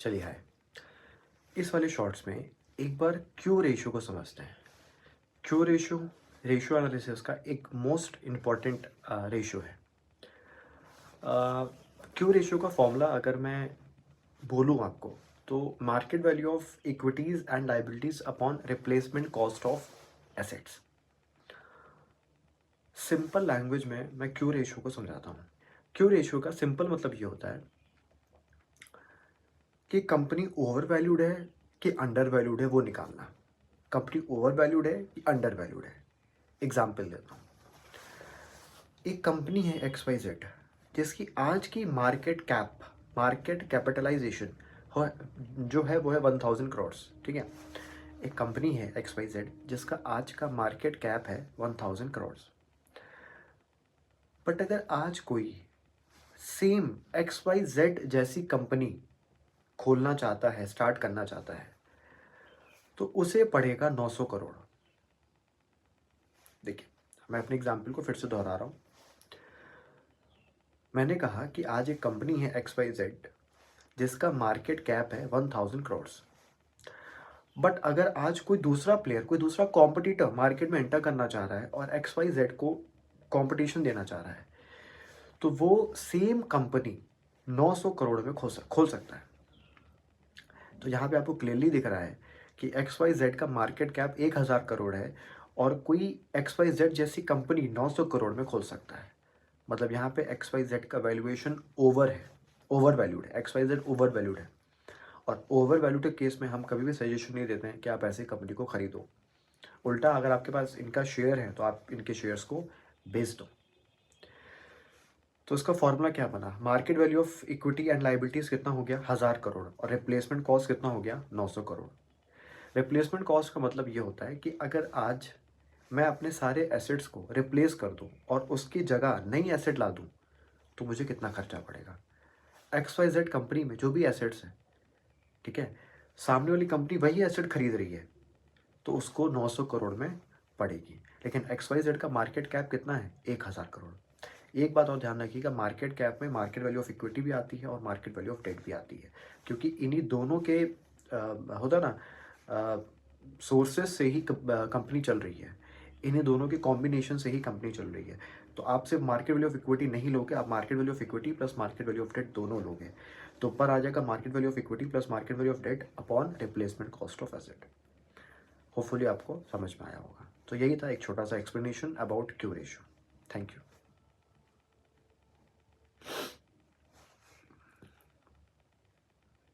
चलिए हाय। इस वाले शॉर्ट्स में एक बार क्यू रेशियो को समझते हैं। क्यू रेशियो रेशियो एनालिसिस का एक मोस्ट इम्पॉर्टेंट रेशियो है। क्यू रेशियो का फॉर्मूला अगर मैं बोलूँ आपको, तो market value of equities and liabilities upon replacement cost of assets. Simple language में मैं क्यू रेशियो को समझाता हूँ। क्यू रेशियो का सिंपल मतलब ये होता है कि कंपनी ओवर वैल्यूड है कि अंडर वैल्यूड है, वो निकालना। कंपनी ओवर वैल्यूड है कि अंडर वैल्यूड है। एग्जाम्पल देता हूँ। एक कंपनी है XYZ जिसकी आज की मार्केट कैपिटलाइजेशन जो है वो है 1000 करोड़। ठीक है। एक कंपनी है XYZ जिसका आज का मार्केट कैप है 1000 करोड़। बट अगर आज कोई सेम XYZ जैसी कंपनी खोलना चाहता है, स्टार्ट करना चाहता है, तो उसे पड़ेगा 900 करोड़। देखिए, मैं अपने एग्जाम्पल को फिर से दोहरा रहा हूँ। मैंने कहा कि आज एक कंपनी है XYZ जिसका मार्केट कैप है 1000 करोड़। बट अगर आज कोई दूसरा प्लेयर, कोई दूसरा कॉम्पिटिटर मार्केट में एंटर करना चाह रहा है और XYZ को कंपटीशन देना चाह रहा है, तो वो सेम कंपनी 900 करोड़ में खोल सकता है। तो यहाँ पे आपको क्लियरली दिख रहा है कि XYZ का मार्केट कैप 1000 करोड़ है और कोई XYZ जैसी कंपनी 900 करोड़ में खोल सकता है। मतलब यहाँ पे XYZ का वैल्यूएशन ओवर वैल्यूड है। XYZ ओवर वैल्यूड है। और ओवर वैल्यू के केस में हम कभी भी सजेशन नहीं देते हैं कि आप ऐसी कंपनी को खरीदो। उल्टा, अगर आपके पास इनका शेयर है तो आप इनके शेयर्स को बेच दो। तो इसका फॉर्मूला क्या बना? Market value of equity and liabilities कितना हो गया? 1000 करोड़। और रिप्लेसमेंट कॉस्ट कितना हो गया? 900 करोड़। रिप्लेसमेंट कॉस्ट का मतलब ये होता है कि अगर आज मैं अपने सारे एसेट्स को रिप्लेस कर दूं और उसकी जगह नई एसेट ला दूं, तो मुझे कितना खर्चा पड़ेगा। XYZ कंपनी में जो भी एसेट्स हैं, ठीक है, सामने वाली कंपनी वही एसेट खरीद रही है, तो उसको 900 करोड़ में पड़ेगी। लेकिन XYZ का मार्केट कैप कितना है? 1000 करोड़। एक बात और ध्यान रखिएगा, मार्केट कैप में मार्केट वैल्यू ऑफ इक्विटी भी आती है और मार्केट वैल्यू ऑफ डेट भी आती है, क्योंकि इन्हीं दोनों के होता ना, सोर्सेस से ही कंपनी चल रही है। इन्हीं दोनों के कॉम्बिनेशन से ही कंपनी चल रही है। तो आप सिर्फ मार्केट वैल्यू ऑफ इक्विटी नहीं लोगे, आप market value of equity plus market value of debt दोनों लोगे। तो ऊपर आ जाएगा market value of equity plus market value of debt upon replacement cost of asset. Hopefully आपको समझ में आया होगा। तो यही था एक छोटा सा explanation about Q ratio. Thank you.